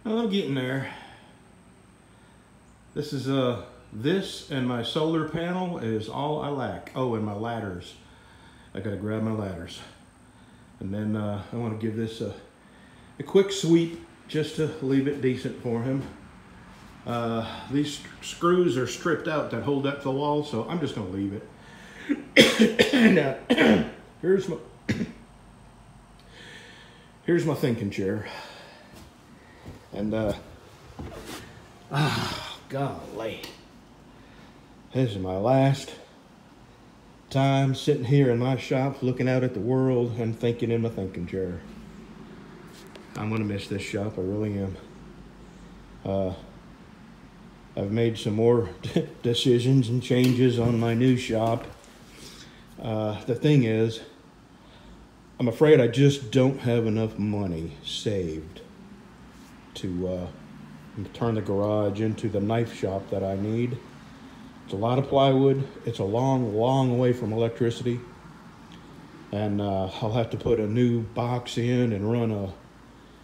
I'm getting there. This is this and my solar panel is all I lack. Oh, and my ladders. I gotta grab my ladders. And then I want to give this a quick sweep just to leave it decent for him. These screws are stripped out that hold up the wall, so I'm just gonna leave it. Now, here's my thinking chair. And golly, this is my last time sitting here in my shop looking out at the world and thinking in my thinking chair. I'm gonna miss this shop, I really am. I've made some more decisions and changes on my new shop. The thing is, I'm afraid I just don't have enough money saved to turn the garage into the knife shop that I need. It's a lot of plywood. It's a long way from electricity. And I'll have to put a new box in and run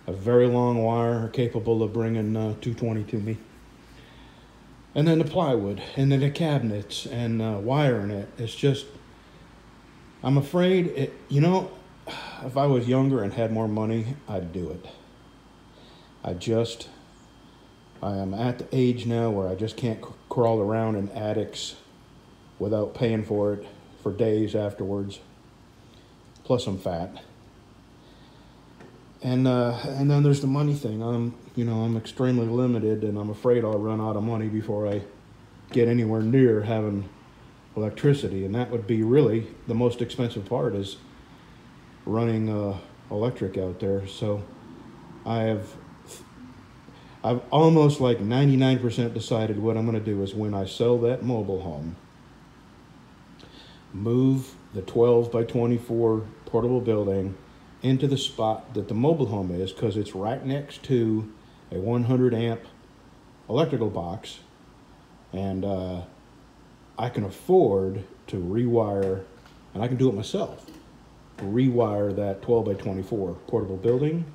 a very long wire capable of bringing 220 to me. And then the plywood, and then the cabinets, and wiring it. It's just, I'm afraid, if I was younger and had more money, I'd do it. I am at the age now where I just can't crawl around in attics without paying for it for days afterwards. Plus I'm fat. And then there's the money thing. I'm extremely limited, and I'm afraid I'll run out of money before I get anywhere near having electricity. And that would be really the most expensive part, is running electric out there. So I've almost like 99% decided what I'm going to do is, when I sell that mobile home, move the 12 by 24 portable building into the spot that the mobile home is, because it's right next to a 100 amp electrical box, and I can afford to rewire, and I can do it myself, rewire that 12 by 24 portable building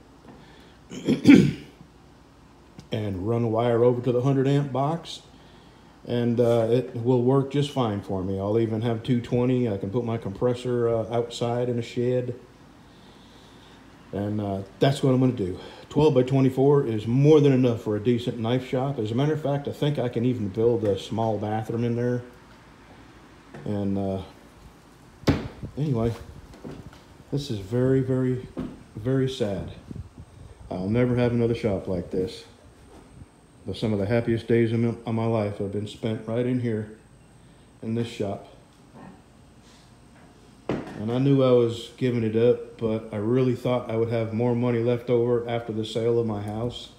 and run a wire over to the 100 amp box, and it will work just fine for me. I'll even have 220. I can put my compressor outside in a shed, and that's what I'm going to do. 12 by 24 is more than enough for a decent knife shop. As a matter of fact, I think I can even build a small bathroom in there. And anyway, this is very, very, very sad. I'll never have another shop like this. But some of the happiest days of my life have been spent right in here in this shop. And I knew I was giving it up, but I really thought I would have more money left over after the sale of my house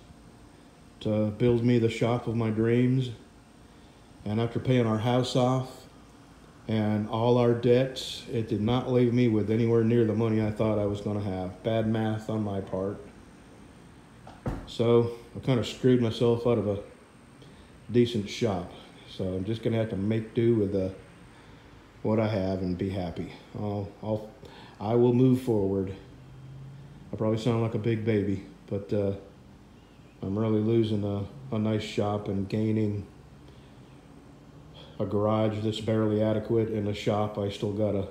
to build me the shop of my dreams. And after paying our house off and all our debts, it did not leave me with anywhere near the money I thought I was going to have. Bad math on my part. So I kind of screwed myself out of a decent shop. So I'm just going to have to make do with what I have and be happy. I will move forward. I probably sound like a big baby, but I'm really losing a nice shop and gaining a garage that's barely adequate, and a shop I still gotta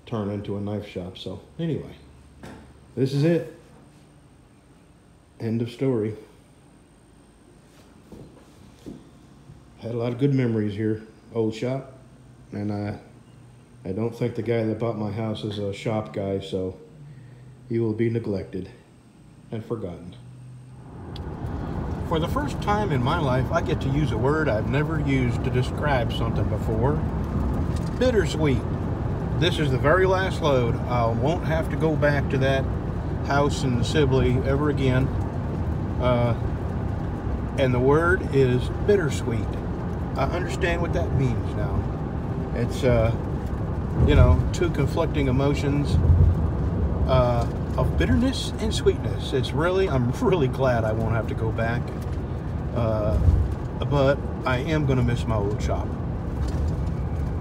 turn into a knife shop. So anyway, this is it. End of story. Had a lot of good memories here. Old shop. And I don't think the guy that bought my house is a shop guy, so he will be neglected and forgotten. For the first time in my life, I get to use a word I've never used to describe something before. Bittersweet. This is the very last load. I won't have to go back to that house in Sibley ever again. And the word is bittersweet. I understand what that means now. It's, two conflicting emotions of bitterness and sweetness. I'm really glad I won't have to go back. But I am going to miss my old shop.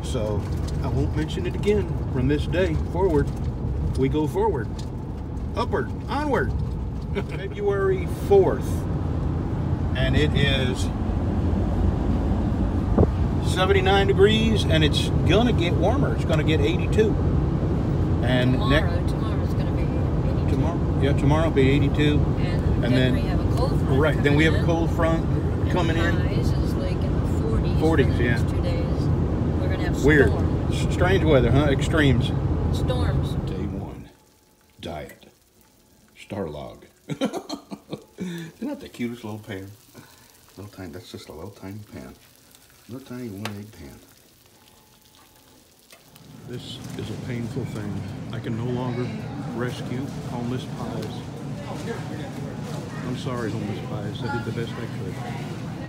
So I won't mention it again. From this day forward, we go forward. Upward, onward. February 4th, and it is 79 degrees, and it's gonna get warmer. It's gonna get 82. And tomorrow's gonna be 82. Tomorrow will be 82. And then we have a cold front. Right, then we have a cold front coming in. Highs is like in the 40s. 40s, for the next 2 days. We're gonna have Weird. storms. Strange weather, huh? Extremes. Storms. Day 1. Diet. Starlog. Isn't that the cutest little pan? Little tiny, that's just a little tiny pan. Little tiny 1 egg pan. This is a painful thing. I can no longer rescue homeless pies. I'm sorry, homeless pies. I did the best I could.